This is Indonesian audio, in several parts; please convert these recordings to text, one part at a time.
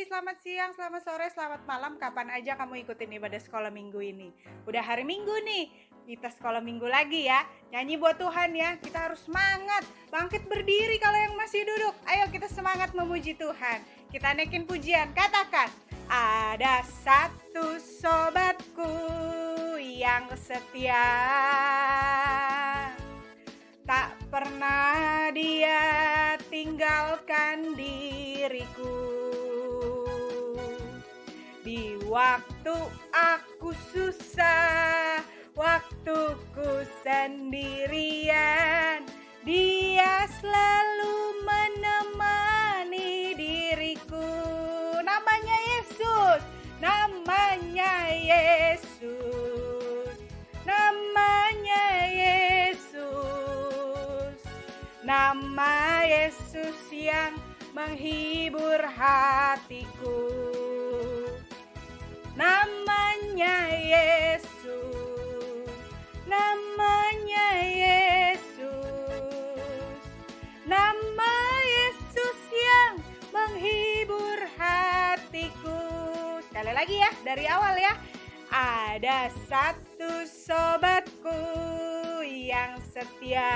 selamat siang, selamat sore, selamat malam. Kapan aja kamu ikutin ibadah sekolah minggu ini. Udah hari minggu nih, kita sekolah minggu lagi ya. Nyanyi buat Tuhan ya, kita harus semangat. Bangkit berdiri kalau yang masih duduk. Ayo kita semangat memuji Tuhan. Kita naikin pujian, katakan. Ada satu sobatku yang setia, tak pernah dia tinggalkan diriku. Di waktu aku susah, waktuku sendirian, dia selalu menemani diriku. Namanya Yesus, namanya Yesus, namanya Yesus, nama Yesus yang menghibur hatiku. Namanya Yesus, namanya Yesus, nama Yesus yang menghibur hatiku. Sekali lagi ya, dari awal ya. Ada satu sobatku yang setia,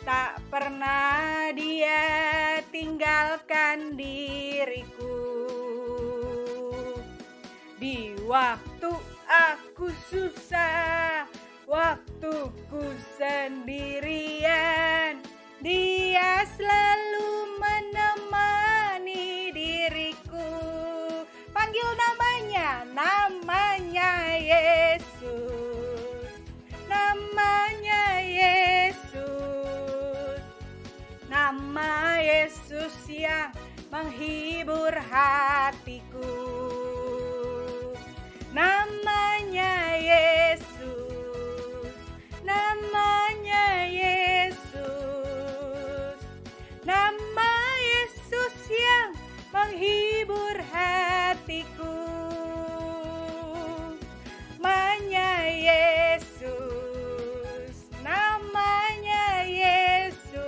tak pernah dia tinggalkan diriku. Di waktu aku susah, waktuku sendirian, dia selalu menemani diriku. Panggil namanya, namanya Yesus, namanya Yesus, nama Yesus yang menghibur hatiku. Namanya Yesus, namanya Yesus, nama Yesus yang menghibur hatiku. Namanya Yesus, namanya Yesus,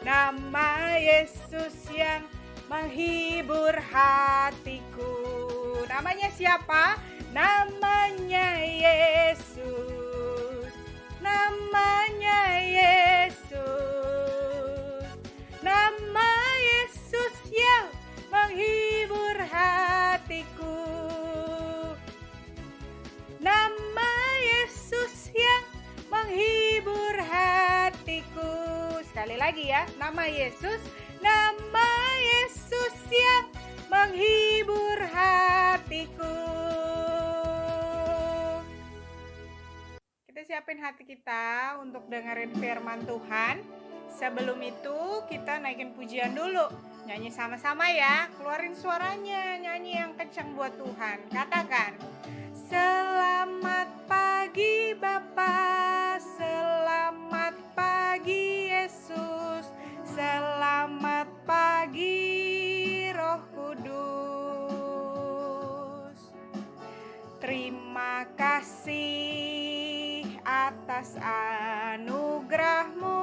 nama Yesus yang menghibur hatiku. Namanya siapa? Namanya Yesus, namanya Yesus, nama Yesus yang menghibur hatiku. Nama Yesus yang menghibur hatiku. Sekali lagi ya, nama Yesus, nama Yesus yang menghibur hatiku. Kita siapin hati kita untuk dengerin firman Tuhan. Sebelum itu kita naikin pujian dulu. Nyanyi sama-sama ya, keluarin suaranya, nyanyi yang kencang buat Tuhan. Katakan, selamat pagi Bapa, selamat pagi Yesus, selamat pagi Roh Kudus. Terima kasih atas anugerah-Mu.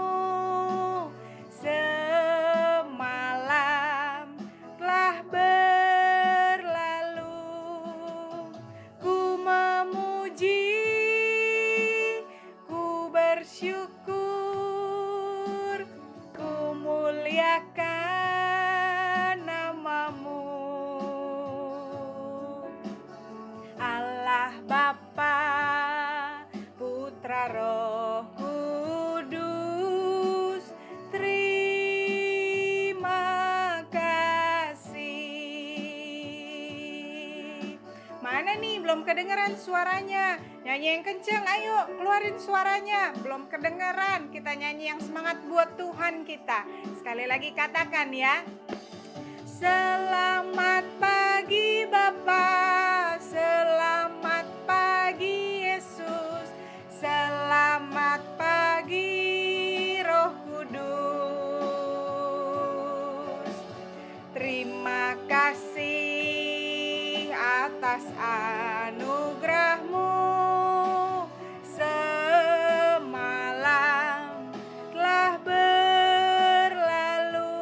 Semalam telah berlalu, ku memuji, ku bersyukur, ku muliakan nama-Mu. Allah Bapa, Putra Roh Kudus, terima kasih. Mana nih, belum kedengeran suaranya? Nyanyi yang kenceng, ayo keluarin suaranya. Belum kedengeran, kita nyanyi yang semangat buat Tuhan kita. Sekali lagi katakan ya. Selamat pagi Bapa, selamat pagi Yesus, selamat pagi Roh Kudus. Terima kasih atas anugerah-Mu. Semalam telah berlalu,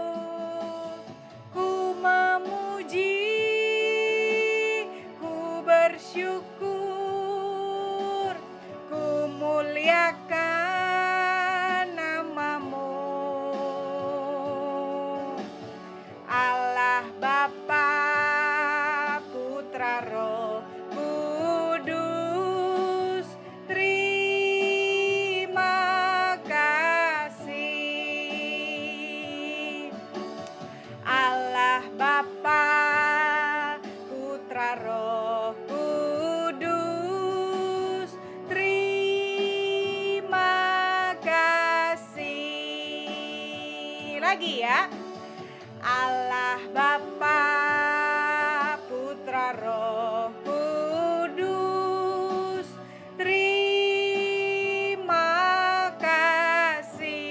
sekali lagi ya. Allah Bapa, Putra, Roh Kudus, terima kasih.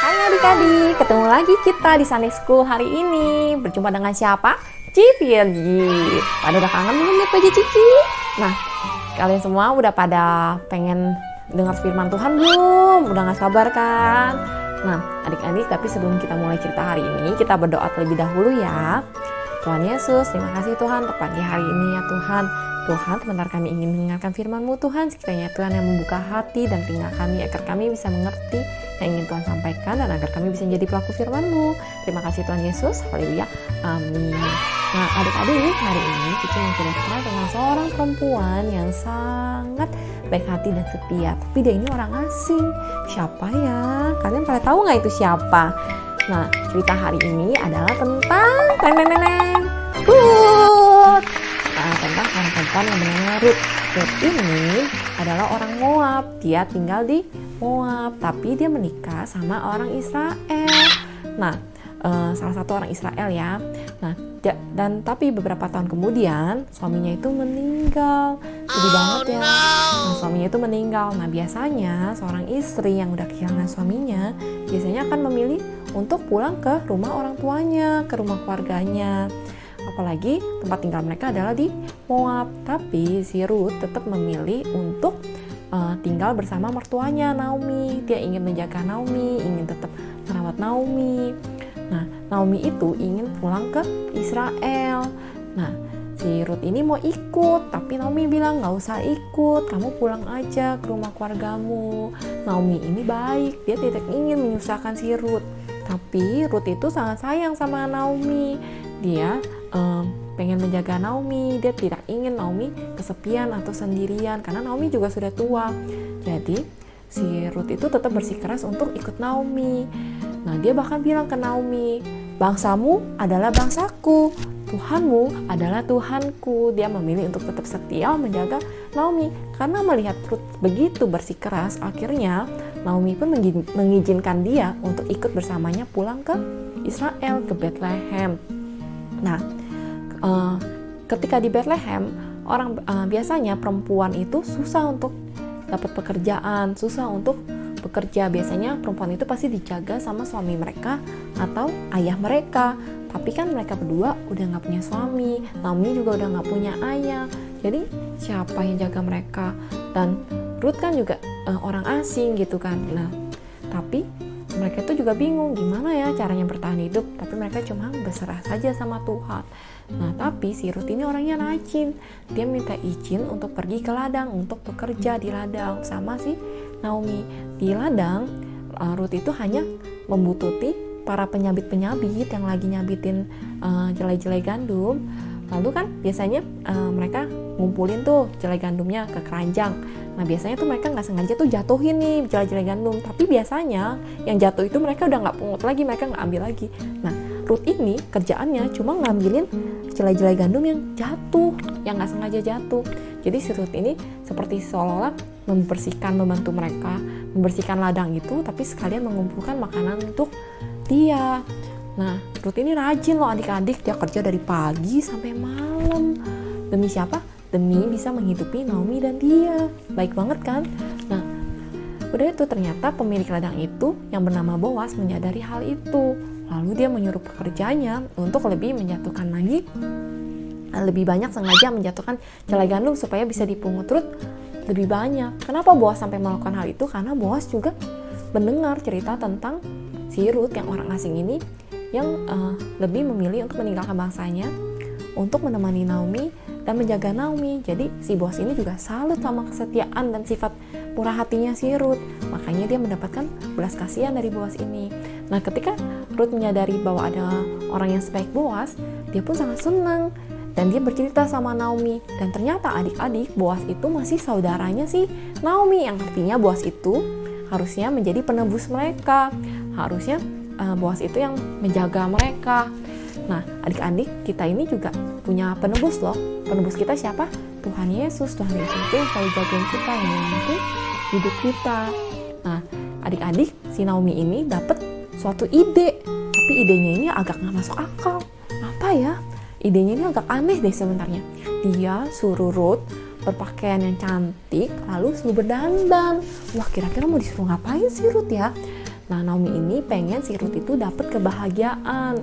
Hai adik-adik, ketemu lagi kita di Sunday School hari ini. Berjumpa dengan siapa? Cici. Pada udah kangen belum ya PJ Cici? Nah, kalian semua udah pada pengen dengar firman Tuhan belum? Udah gak sabar kan? Nah, adik-adik, tapi sebelum kita mulai cerita hari ini, kita berdoa terlebih dahulu ya. Tuhan Yesus, terima kasih Tuhan untuk pagi hari ini ya Tuhan. Tuhan, sebentar kami ingin mendengarkan firman-Mu Tuhan. Sekiranya Tuhan yang membuka hati dan telinga kami agar kami bisa mengerti yang ingin Tuhan sampaikan dan agar kami bisa menjadi pelaku firman-Mu. Terima kasih Tuhan Yesus. Haleluya. Amin. Nah, adik-adik, hari ini Cici mau cerita tentang seorang perempuan yang sangat baik hati dan setia. Tapi dia ini orang asing. Siapa ya? Kalian pada tahu nggak itu siapa? Nah, cerita hari ini adalah tentang Ruth. Nah, tentang orang perempuan yang bernama Ruth. Ruth ini adalah orang Moab. Dia tinggal di Moab, tapi dia menikah sama orang Israel. Nah, salah satu orang Israel ya. Nah, dan tapi beberapa tahun kemudian suaminya itu meninggal. Sedih banget ya. Nah, suaminya itu meninggal. Nah, biasanya seorang istri yang udah kehilangan suaminya biasanya akan memilih untuk pulang ke rumah orang tuanya, ke rumah keluarganya. Apalagi tempat tinggal mereka adalah di Moab. Tapi si Ruth tetap memilih untuk tinggal bersama mertuanya Naomi. Dia ingin menjaga Naomi, ingin tetap merawat Naomi. Nah, Naomi itu ingin pulang ke Israel. Nah, si Ruth ini mau ikut, tapi Naomi bilang gak usah ikut, kamu pulang aja ke rumah keluargamu. Naomi ini baik, dia tidak ingin menyusahkan si Ruth. Tapi Ruth itu sangat sayang sama Naomi. Dia pengen menjaga Naomi. Dia tidak ingin Naomi kesepian atau sendirian karena Naomi juga sudah tua. Jadi si Ruth itu tetap bersikeras untuk ikut Naomi. Nah, dia bahkan bilang ke Naomi, bangsamu adalah bangsaku, Tuhanmu adalah Tuhanku. Dia memilih untuk tetap setia menjaga Naomi. Karena melihat Ruth begitu bersikeras, akhirnya Naomi pun mengizinkan dia untuk ikut bersamanya pulang ke Israel, ke Bethlehem. Nah, ketika di Bethlehem, biasanya perempuan itu susah untuk dapat pekerjaan, susah untuk bekerja. Biasanya perempuan itu pasti dijaga sama suami mereka atau ayah mereka. Tapi kan mereka berdua udah gak punya suami, Naomi juga udah gak punya ayah. Jadi siapa yang jaga mereka? Dan Ruth kan juga orang asing gitu kan. Nah, tapi mereka itu juga bingung gimana ya caranya bertahan hidup. Tapi mereka cuma berserah saja sama Tuhan. Nah, tapi si Ruth ini orangnya rajin. Dia minta izin untuk pergi ke ladang, untuk bekerja di ladang sama si Naomi. Di ladang, Ruth itu hanya membututi para penyabit-penyabit yang lagi nyabitin jelai-jelai gandum. Lalu kan biasanya mereka ngumpulin tuh jelai gandumnya ke keranjang. Nah, biasanya tuh mereka nggak sengaja tuh jatuhin nih jelai-jelai gandum. Tapi biasanya yang jatuh itu mereka udah nggak pungut lagi, mereka nggak ambil lagi. Nah, Ruth ini kerjaannya cuma ngambilin jelai-jelai gandum yang jatuh, yang nggak sengaja jatuh. Jadi si Ruth ini seperti seolah-olah membantu mereka membersihkan ladang itu, tapi sekalian mengumpulkan makanan untuk dia. Nah, Ruth ini rajin loh adik-adik, dia kerja dari pagi sampai malam. Demi siapa? Demi bisa menghidupi Naomi dan dia. Baik banget kan? Nah, udah itu ternyata pemilik ladang itu yang bernama Boas menyadari hal itu. Lalu dia menyuruh pekerjanya untuk lebih menjatuhkan lagi, lebih banyak sengaja menjatuhkan jelai gandum supaya bisa dipungut Ruth lebih banyak. Kenapa Boas sampai melakukan hal itu? Karena Boas juga mendengar cerita tentang si Ruth yang orang asing ini yang lebih memilih untuk meninggalkan bangsanya untuk menemani Naomi dan menjaga Naomi. Jadi si Boas ini juga salut sama kesetiaan dan sifat murah hatinya si Ruth. Makanya dia mendapatkan belas kasihan dari Boas ini. Nah, ketika Ruth menyadari bahwa ada orang yang sebaik Boas, dia pun sangat senang. Dan dia bercerita sama Naomi. Dan ternyata adik-adik, Boas itu masih saudaranya si Naomi. Yang artinya Boas itu harusnya menjadi penebus mereka. Harusnya Boas itu yang menjaga mereka. Nah, adik-adik, kita ini juga punya penebus loh. Penebus kita siapa? Tuhan Yesus. Tuhan Yesus itu yang selalu jagain kita, yang menyembuhkan hidup kita. Nah, adik-adik, si Naomi ini dapat suatu ide. Tapi idenya ini agak nggak masuk akal. Apa ya? Idenya ini agak aneh deh sebenarnya. Dia suruh Ruth berpakaian yang cantik, lalu suruh berdandan. Wah, kira-kira mau disuruh ngapain sih Ruth ya? Nah, Naomi ini pengen si Ruth itu dapat kebahagiaan.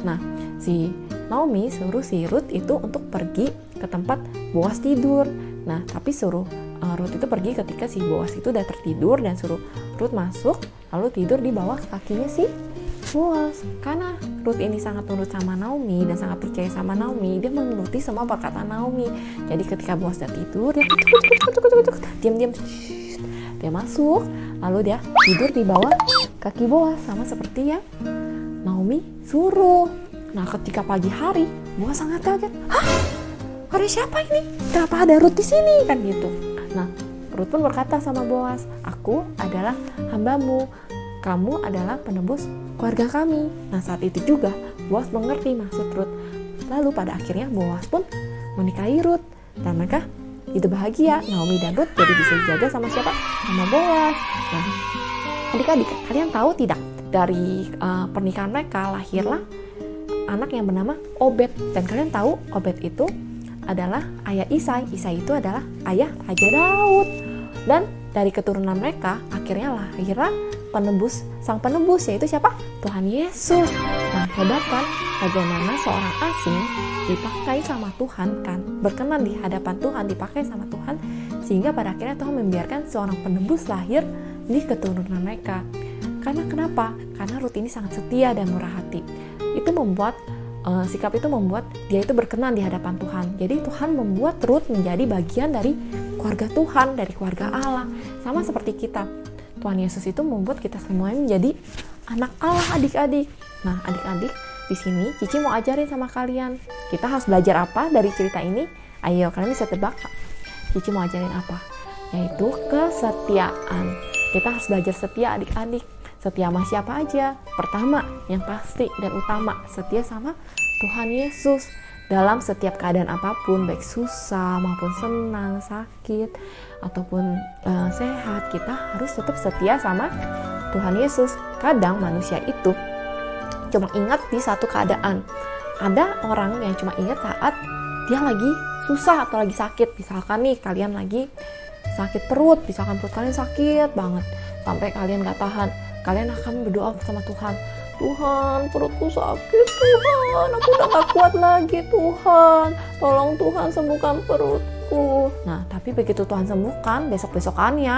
Nah, si Naomi suruh si Ruth itu untuk pergi ke tempat Boas tidur. Nah, tapi suruh Ruth itu pergi ketika si Boas itu udah tertidur dan suruh Ruth masuk, lalu tidur di bawah kakinya si Boas. Karena Ruth ini sangat nurut sama Naomi dan sangat percaya sama Naomi, dia menuruti semua perkataan Naomi. Jadi ketika Boas udah tidur, dia diam-diam, dia masuk, lalu dia tidur di bawah kaki Boas, sama seperti yang Naomi suruh. Nah, ketika pagi hari, Boas sangat kaget. Hah? Ada siapa ini? Kenapa ada Ruth di sini? Kan gitu. Nah, Ruth pun berkata sama Boas, aku adalah hambamu, kamu adalah penebus keluarga kami. Nah, saat itu juga Boas mengerti maksud Ruth. Lalu pada akhirnya Boas pun menikahi Ruth dan mereka hidup bahagia. Naomi dan Ruth jadi bisa dijaga sama siapa? Sama Boas. Nah, adik-adik, kalian tahu tidak? Dari pernikahan mereka lahirlah anak yang bernama Obed. Dan kalian tahu Obed itu adalah ayah Isai. Isai itu adalah ayah Raja Daud. Dan dari keturunan mereka akhirnya lahirlah sang penebus, yaitu siapa? Tuhan Yesus. Nah, hebat kan bagaimana seorang asing dipakai sama Tuhan, kan berkenan di hadapan Tuhan, dipakai sama Tuhan, sehingga pada akhirnya Tuhan membiarkan seorang penebus lahir di keturunan mereka. Karena kenapa? Karena Ruth ini sangat setia dan murah hati. Itu membuat sikap itu membuat dia itu berkenan di hadapan Tuhan. Jadi Tuhan membuat Ruth menjadi bagian dari keluarga Tuhan, dari keluarga Allah. Sama seperti kita. Tuhan Yesus itu membuat kita semuanya menjadi anak Allah, adik-adik. Nah, adik-adik, di sini Cici mau ajarin sama kalian. Kita harus belajar apa dari cerita ini? Ayo, kalian bisa tebak. Cici mau ajarin apa? Yaitu kesetiaan. Kita harus belajar setia, adik-adik. Setia sama siapa aja? Pertama, yang pasti dan utama, setia sama Tuhan Yesus. Dalam setiap keadaan apapun, baik susah maupun senang, sakit, ataupun sehat, kita harus tetap setia sama Tuhan Yesus. Kadang manusia itu cuma ingat di satu keadaan. Ada orang yang cuma ingat saat dia lagi susah atau lagi sakit. Misalkan nih, kalian lagi sakit perut, misalkan perut kalian sakit banget, sampai kalian gak tahan, kalian akan berdoa sama Tuhan. Tuhan, perutku sakit, Tuhan, aku udah gak kuat lagi, Tuhan, tolong Tuhan sembuhkan perutku. Nah, tapi begitu Tuhan sembuhkan, besok-besokannya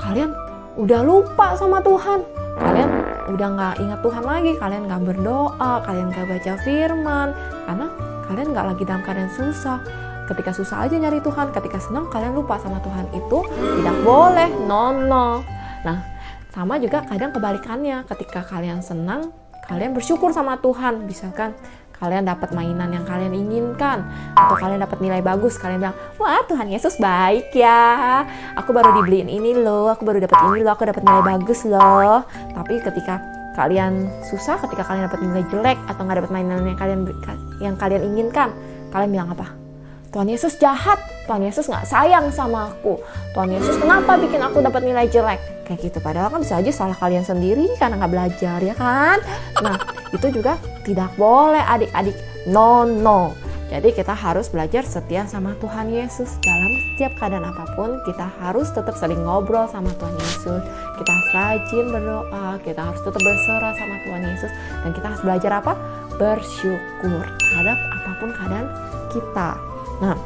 kalian udah lupa sama Tuhan, kalian udah gak ingat Tuhan lagi, kalian gak berdoa, kalian gak baca firman, karena kalian gak lagi dalam keadaan susah. Ketika susah aja nyari Tuhan, ketika senang kalian lupa sama Tuhan, itu tidak boleh, no. Nah, sama juga kadang kebalikannya, ketika kalian senang, kalian bersyukur sama Tuhan. Misalkan kalian dapat mainan yang kalian inginkan, atau kalian dapat nilai bagus, kalian bilang, wah Tuhan Yesus baik ya, aku baru dibeliin ini loh, aku baru dapat ini loh, aku dapat nilai bagus loh. Tapi ketika kalian susah, ketika kalian dapat nilai jelek, atau nggak dapat mainan yang kalian inginkan, kalian bilang apa? Tuhan Yesus jahat, Tuhan Yesus nggak sayang sama aku, Tuhan Yesus kenapa bikin aku dapat nilai jelek? Kayak gitu, padahal kan bisa aja salah kalian sendiri karena nggak belajar, ya kan? Nah, itu juga tidak boleh, adik-adik, no. Jadi kita harus belajar setia sama Tuhan Yesus. Dalam setiap keadaan apapun, kita harus tetap saling ngobrol sama Tuhan Yesus. Kita harus rajin berdoa, kita harus tetap berserah sama Tuhan Yesus. Dan kita harus belajar apa? Bersyukur terhadap apapun keadaan kita. Nah,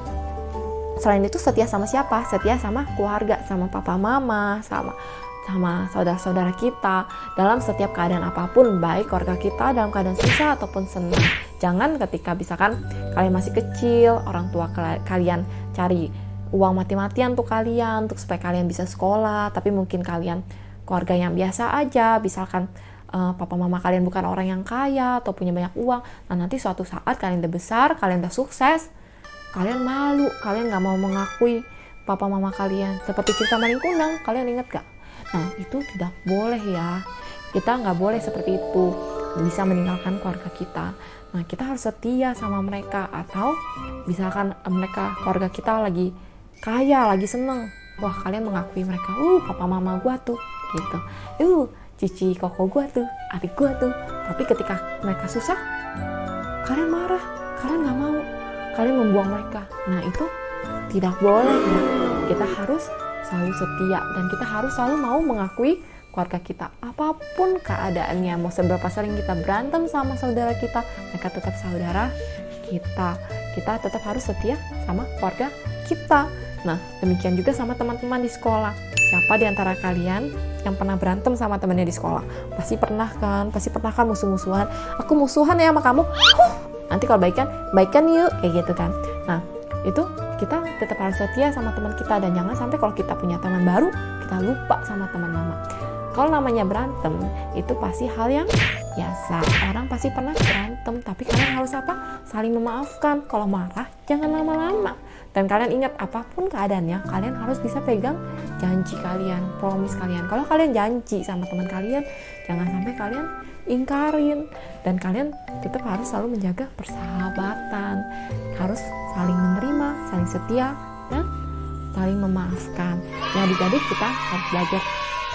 selain itu setia sama siapa? Setia sama keluarga, sama papa mama, sama saudara-saudara kita. Dalam setiap keadaan apapun, baik keluarga kita dalam keadaan susah ataupun senang. Jangan ketika misalkan kalian masih kecil, orang tua kalian cari uang mati-matian untuk kalian, untuk supaya kalian bisa sekolah, tapi mungkin kalian keluarga yang biasa aja, misalkan papa mama kalian bukan orang yang kaya atau punya banyak uang, nah nanti suatu saat kalian udah besar, kalian udah sukses, kalian malu, kalian gak mau mengakui papa mama kalian. Seperti cerita maling kundang, kalian inget gak? Nah itu tidak boleh ya, kita gak boleh seperti itu, bisa meninggalkan keluarga kita. Nah kita harus setia sama mereka, atau misalkan mereka, keluarga kita lagi kaya, lagi seneng, wah kalian mengakui mereka, papa mama gua tuh gitu, cici koko gua tuh, adik gua tuh. Tapi ketika mereka susah, kalian marah, kalian gak mau, kalian membuang mereka. Nah itu tidak boleh ya. Kita harus selalu setia, dan kita harus selalu mau mengakui keluarga kita, apapun keadaannya. Mau seberapa sering kita berantem sama saudara kita, mereka tetap saudara kita. Kita tetap harus setia sama keluarga kita. Nah demikian juga sama teman-teman di sekolah. Siapa di antara kalian yang pernah berantem sama temannya di sekolah? Pasti pernah kan musuh-musuhan. Aku musuhan ya sama kamu. Nanti kalau baikan yuk, kayak gitu kan. Nah, itu kita tetap harus setia sama teman kita, dan jangan sampai kalau kita punya teman baru, kita lupa sama teman lama. Kalau namanya berantem, itu pasti hal yang biasa. Orang pasti pernah berantem, tapi kalian harus apa? Saling memaafkan. Kalau marah, jangan lama-lama. Dan kalian ingat, apapun keadaannya, kalian harus bisa pegang janji kalian, promise kalian. Kalau kalian janji sama teman kalian, jangan sampai kalian ingkarin. Dan kalian tetap harus selalu menjaga persahabatan, harus saling menerima, saling setia, dan saling memaafkan. Ya adik-adik, kita harus belajar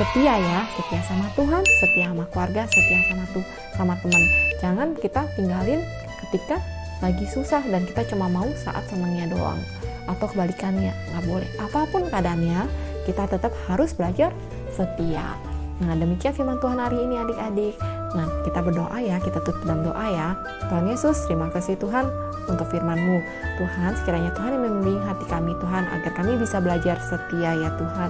setia ya, setia sama Tuhan, setia sama keluarga, setia sama teman. Jangan kita tinggalin ketika lagi susah dan kita cuma mau saat senangnya doang, atau kebalikannya, nggak boleh. Apapun keadaannya, kita tetap harus belajar setia. Nah demikian firman Tuhan hari ini adik-adik. Nah kita berdoa ya, kita tutup dalam doa ya. Tuhan Yesus, terima kasih Tuhan untuk firman-Mu. Tuhan, sekiranya Tuhan yang membimbing hati kami Tuhan, agar kami bisa belajar setia ya Tuhan.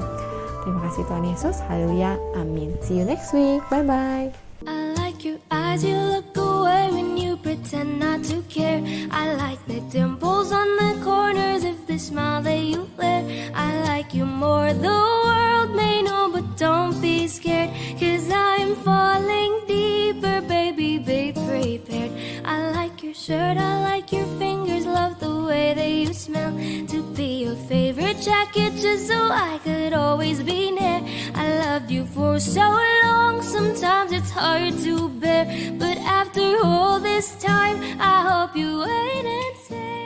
Terima kasih Tuhan Yesus, haleluya, amin. See you next week, bye-bye. I like your eyes, you look away when you pretend not to care. I like the dimples on the corners of the smile that you wear. I like you more, the world may know, but don't be scared, 'cause I'm falling deeper, baby, be prepared. I like your shirt, I like your fingers, love the way that you smell. To be your favorite jacket just so I could always be near. I loved you for so long, sometimes it's hard to bear, but after all this time, I hope you wait and say